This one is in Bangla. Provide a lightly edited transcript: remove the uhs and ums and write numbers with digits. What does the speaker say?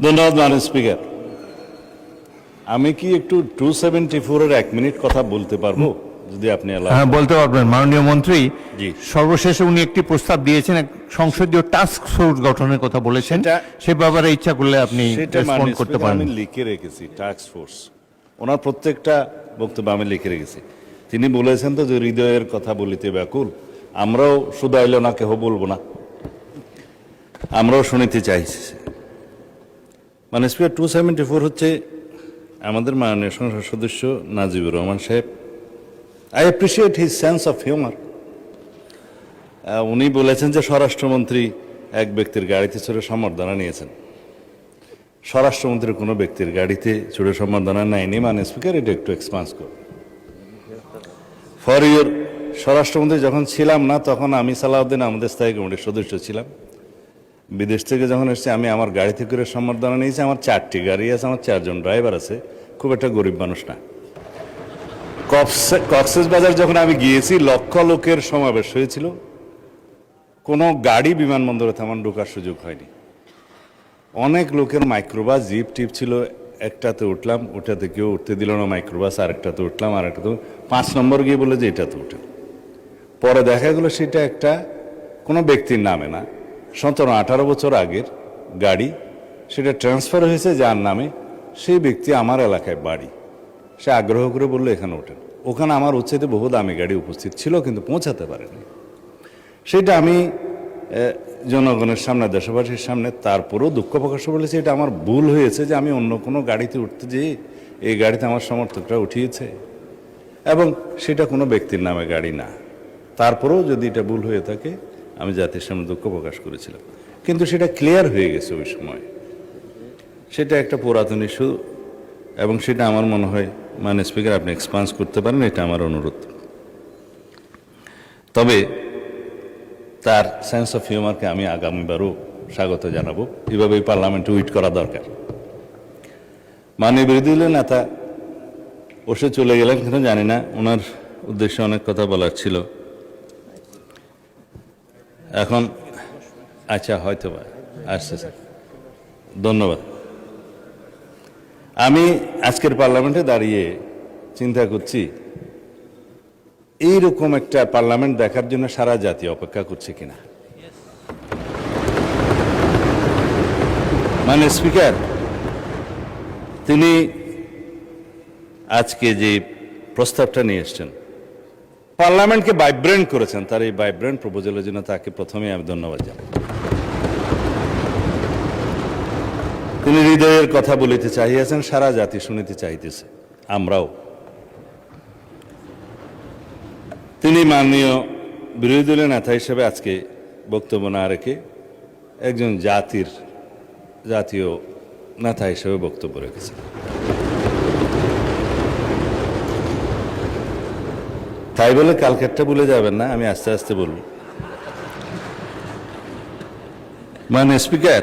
ধন্যবাদ মাননীয় স্পিকার। আমি কি একটু 274-এর 1 মিনিট কথা বলতে পারবো যদি আপনি হ্যাঁ, বলতে পারবেন। মাননীয় মন্ত্রী, জি। সর্বশেষে উনি একটি প্রস্তাব দিয়েছেন, এক সংসদীয় টাস্ক ফোর্স গঠনের কথা বলেছেন। সে ব্যাপারে ইচ্ছা করলে আপনি রেসপন্ড করতে পারেন। আমি লিখে রেখেছি টাস্ক ফোর্স, ওনার প্রত্যেকটা বক্তব্য আমি লিখে রেখেছি। তিনি বলেছেন তো যে হৃদয়ের কথা বলিতে ব্যাকুল, আমরাও শুধাইল না কেহ বলবো না, আমরাও শুনিতে চাইছি। মানে স্পিকার 274 হচ্ছে আমাদের মাননীয় সংসদ সদস্য নাজিবুর রহমান সাহেব। I appreciate his sense of humour. উনি বলেছেন যে স্বরাষ্ট্রমন্ত্রী এক ব্যক্তির গাড়িতে চড়ে সম্বর্ধনা নিয়েছেন। স্বরাষ্ট্রমন্ত্রী কোনো ব্যক্তির গাড়িতে চড়ে সম্বর্ধনা নেয়নি। মানে স্পিকার, এটা একটু এক্সপান্স কর ফর ইউর। স্বরাষ্ট্রমন্ত্রী যখন ছিলাম না তখন আমি সালাউদ্দিন আমাদের স্থায়ী কমিটির সদস্য ছিলাম। বিদেশ থেকে যখন এসেছি আমি আমার গাড়িতে করে সম্বর্ধনা নিয়েছি। আমার 4টি গাড়ি আছে, আমার 4 জন ড্রাইভার আছে, খুব একটা গরিব মানুষ না। কক্সবাজার যখন আমি গিয়েছি লক্ষ লোকের সমাবেশ হয়েছিল, কোনো গাড়ি বিমানবন্দরে তেমন ঢোকার সুযোগ হয়নি। অনেক লোকের মাইক্রোবাস জিপ টিপ ছিল, একটাতে উঠলাম, ওটাতে কেউ উঠতে দিল না মাইক্রোবাস, আরেকটাতে উঠলাম, আরেকটাতে 5 নম্বর গিয়ে বলে যে এটাতে উঠে। পরে দেখা গেলো সেটা একটা কোনো ব্যক্তির নামে না, 17-18 বছর আগের গাড়ি। সেটা ট্রান্সফার হয়েছে যার নামে, সেই ব্যক্তি আমার এলাকায় বাড়ি। সে আগ্রহ করে বললো এখানে ওঠেন। ওখানে আমার উচ্ছেদে বহু দামি গাড়ি উপস্থিত ছিল কিন্তু পৌঁছাতে পারেনি। সেটা আমি জনগণের সামনে, দেশবাসীর সামনে তারপরেও দুঃখ প্রকাশ বলেছি, এটা আমার ভুল হয়েছে যে আমি অন্য কোনো গাড়িতে উঠতে যেয়ে এই গাড়িতে আমার সমর্থকরা উঠিয়েছে, এবং সেটা কোনো ব্যক্তির নামে গাড়ি না। তারপরেও যদি এটা ভুল হয়ে থাকে আমি জাতির সামনে দুঃখ প্রকাশ করেছিলাম, কিন্তু সেটা ক্লিয়ার হয়ে গেছে ওই সময়। সেটা একটা পুরাতন ইস্যু, এবং সেটা আমার মনে হয় মাননীয় স্পিকার আপনি এক্সপান্স করতে পারেন, এটা আমার অনুরোধ। তবে তার সেন্স অফ হিউমারকে আমি আগামীবারও স্বাগত জানাবো। এভাবে পার্লামেন্টে উইট করা দরকার। মাননীয় বিরোধী দলের নেতা বসে চলে গেলেন কেন জানি না, ওনার উদ্দেশ্যে অনেক কথা বলার ছিল। এখন আচ্ছা, হয়তো বা আসছে স্যার, ধন্যবাদ। আমি আজকের পার্লামেন্টে দাঁড়িয়ে চিন্তা করছি, এইরকম একটা পার্লামেন্ট দেখার জন্য সারা জাতি অপেক্ষা করছে কিনা। মানে স্পিকার, তিনি আজকে যে প্রস্তাবটা নিয়ে এসছেন, পার্লামেন্টকে ভাইব্রেন্ট করেছেন। তার এই ভাইব্রেন্ট প্রপোজালের জন্য তাকে প্রথমে আমি ধন্যবাদ জানাই। তিনি হৃদয়ের কথা বলিতে চাহিয়েছেন, সারা জাতি শুনিতে চাইতেছে, আমরাও। তিনি মাননীয় বিরোধী দলের নেতা হিসেবে আজকে বক্তব্য না রেখে একজন জাতীয় নেতা হিসেবে বক্তব্য রেখেছেন। তাই বলে কালকেরটা ভুলে যাবেন না, আমি আস্তে আস্তে বলব। মানে স্পিকার,